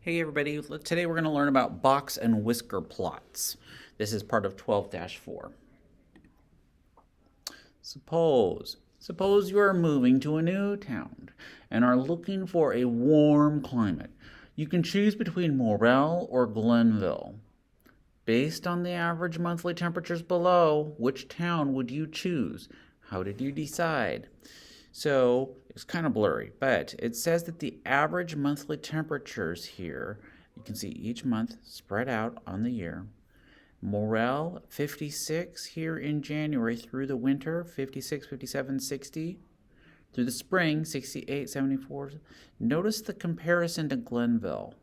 Hey everybody, today we're going to learn about box and whisker plots. This is part of 12-4. Suppose you are moving to a new town and are looking for a warm climate. You can choose between Morel or Glenville. Based on the average monthly temperatures below, which town would you choose? How did you decide? So it's kind of blurry, but it says that the average monthly temperatures here, you can see each month spread out on the year. Morel, 56 here in January through the winter, 56, 57, 60. Through the spring, 68, 74. Notice the comparison to Glenville.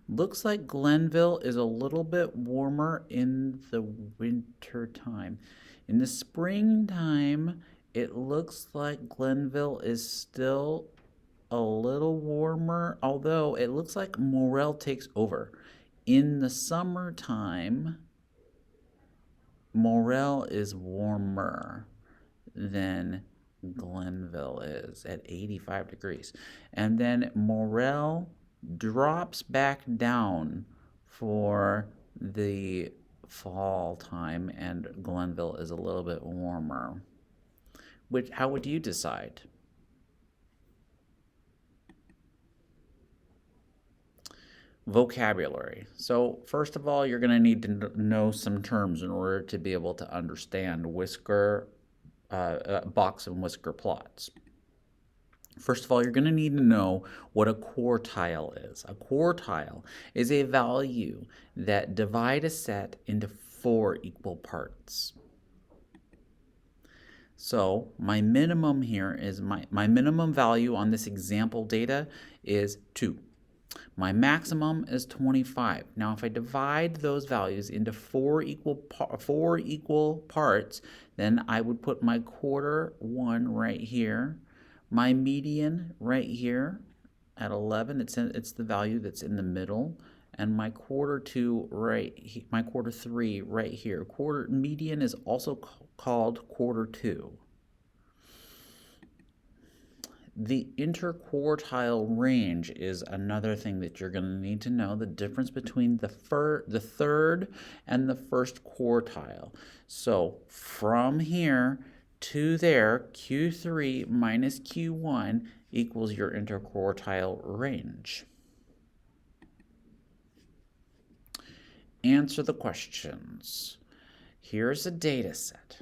Looks like Glenville is a little bit warmer in the winter time. In the springtime, it looks like Glenville is still a little warmer, although it looks like Morel takes over. In the summertime, Morel is warmer than Glenville is at 85 degrees. And then Morel drops back down for the fall time, and Glenville is a little bit warmer. How would you decide? Vocabulary. So first of all, you're going to need to know some terms in order to be able to understand box and whisker plots. First of all, you're going to need to know what a quartile is. A quartile is a value that divides a set into 4 equal parts. So my minimum here is my minimum value on this example data is 2. My maximum is 25. Now, if I divide those values into 4 equal parts, then I would put my quarter 1 right here, my median right here at 11. It's the value that's in the middle, and my quarter 3 right here. Median is also called quarter 2. The interquartile range is another thing that you're going to need to know, the difference between the third and the first quartile. So from here to there, Q3 minus Q1 equals your interquartile range. Answer the questions. Here's a data set.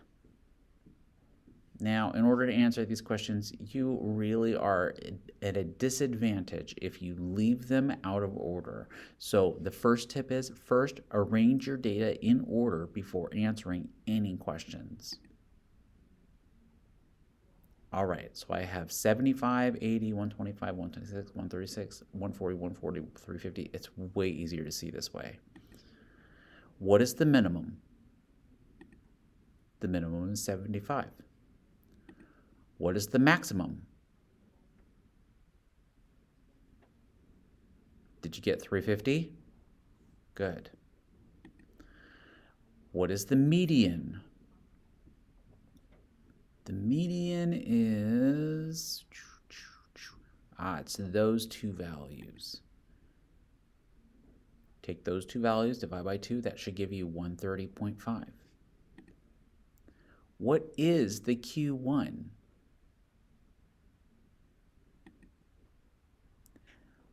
Now, in order to answer these questions, you really are at a disadvantage if you leave them out of order. So the first tip is first arrange your data in order before answering any questions. All right, so I have 75, 80, 125, 126, 136, 140, 140, 350. It's way easier to see this way. What is the minimum? The minimum is 75. What is the maximum? Did you get 350? Good. What is the median? The median is, it's those 2 values. Take those 2 values, divide by 2, that should give you 130.5. What is the Q1?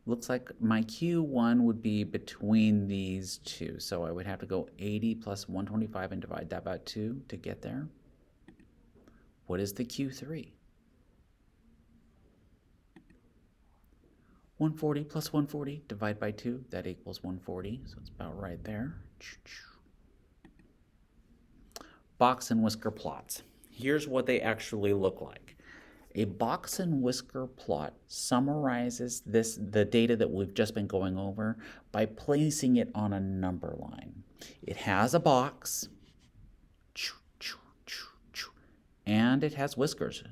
Looks like my Q1 would be between these two. So I would have to go 80 plus 125 and divide that by 2 to get there. What is the Q3? 140 plus 140, divide by 2, that equals 140. So it's about right there. Box and whisker plots. Here's what they actually look like. A box and whisker plot summarizes the data that we've just been going over by placing it on a number line. It has a box, and it has whiskers.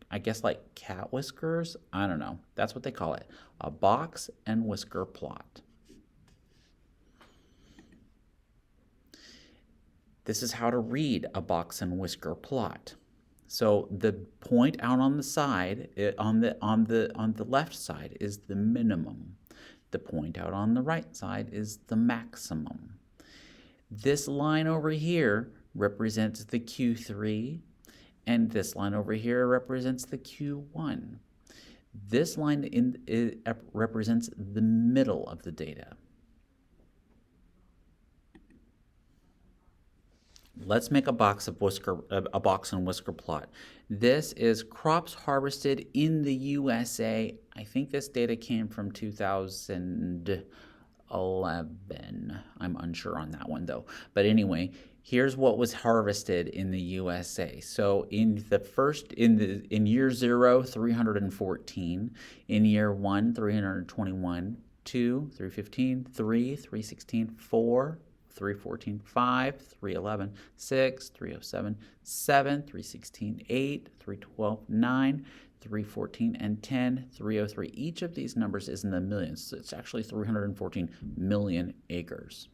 I guess like cat whiskers? I don't know. That's what they call it. A box and whisker plot. This is how to read a box and whisker plot. So the point out on the side, on the left side, is the minimum. The point out on the right side is the maximum. This line over here represents the Q3, and this line over here represents the Q1. This line represents the middle of the data. Let's make a box and whisker plot. This is crops harvested in the USA. I think this data came from 2011. I'm unsure on that one though. But anyway, here's what was harvested in the USA. So in year 0, 314. In year 1, 321. 2, 315. 3, 316. 4, 314, 5, 311, 6, 307, 7, 316, 8, 312, 9, 314, and 10, 303. Each of these numbers is in the millions, so it's actually 314 million acres.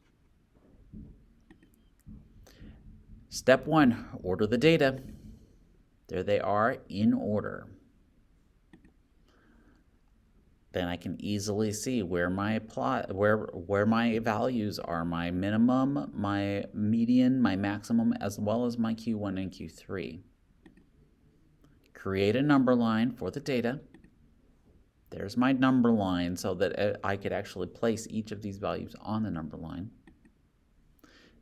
Step 1, order the data. There they are in order. Then I can easily see where my values are, my minimum, my median, my maximum, as well as my Q1 and Q3. Create a number line for the data. There's my number line so that I could actually place each of these values on the number line.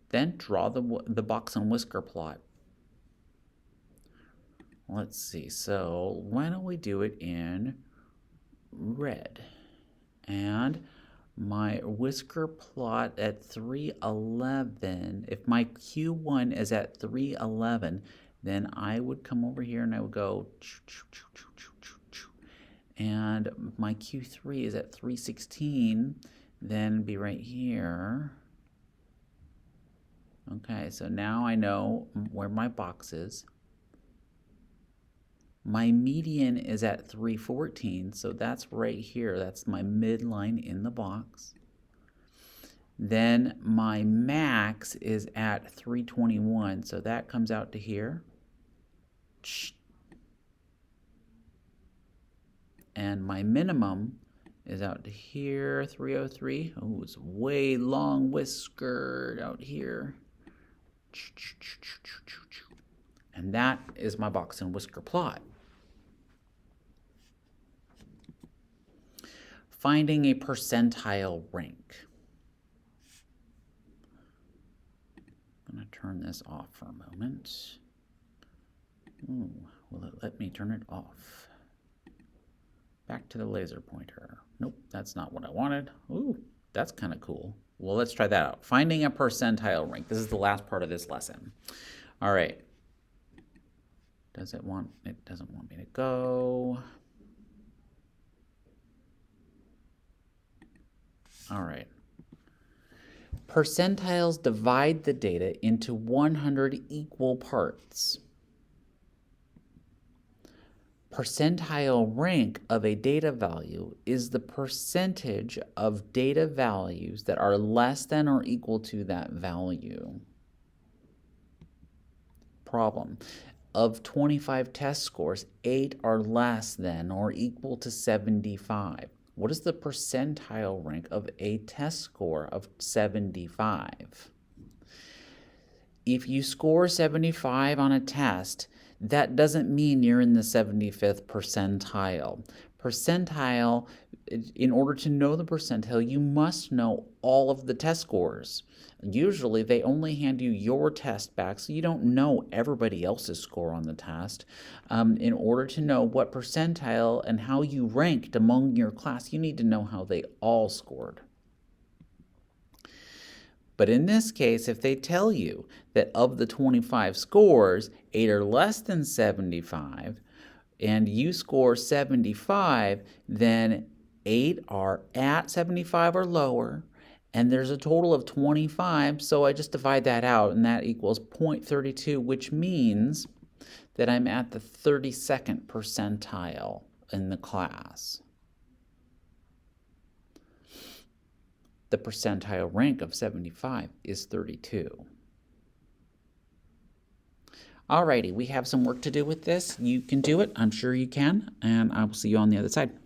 Then draw the box and whisker plot. Let's see, so why don't we do it in red, and my whisker plot at 311, if my Q1 is at 311, then I would come over here and I would go and my Q3 is at 316, then be right here. Okay, so now I know where my box is. My median is at 314, so that's right here. That's my midline in the box. Then my max is at 321, so that comes out to here. And my minimum is out to here, 303. Oh, it's way long whiskered out here. And that is my box and whisker plot. Finding a percentile rank. I'm going to turn this off for a moment. Ooh, will it let me turn it off? Back to the laser pointer. Nope, that's not what I wanted. Ooh, that's kind of cool. Well, let's try that out. Finding a percentile rank. This is the last part of this lesson. All right. It doesn't want me to go. All right. Percentiles divide the data into 100 equal parts. Percentile rank of a data value is the percentage of data values that are less than or equal to that value. Problem. Of 25 test scores, 8 are less than or equal to 75. What is the percentile rank of a test score of 75? If you score 75 on a test, that doesn't mean you're in the 75th percentile. Percentile, in order to know the percentile, you must know all of the test scores. Usually, they only hand you your test back, so you don't know everybody else's score on the test. In order to know what percentile and how you ranked among your class, you need to know how they all scored. But in this case, if they tell you that of the 25 scores, 8 are less than 75, and you score 75, then 8 are at 75 or lower, and there's a total of 25, so I just divide that out, and that equals 0.32, which means that I'm at the 32nd percentile in the class. The percentile rank of 75 is 32. Alrighty, we have some work to do with this. You can do it. I'm sure you can, and I will see you on the other side.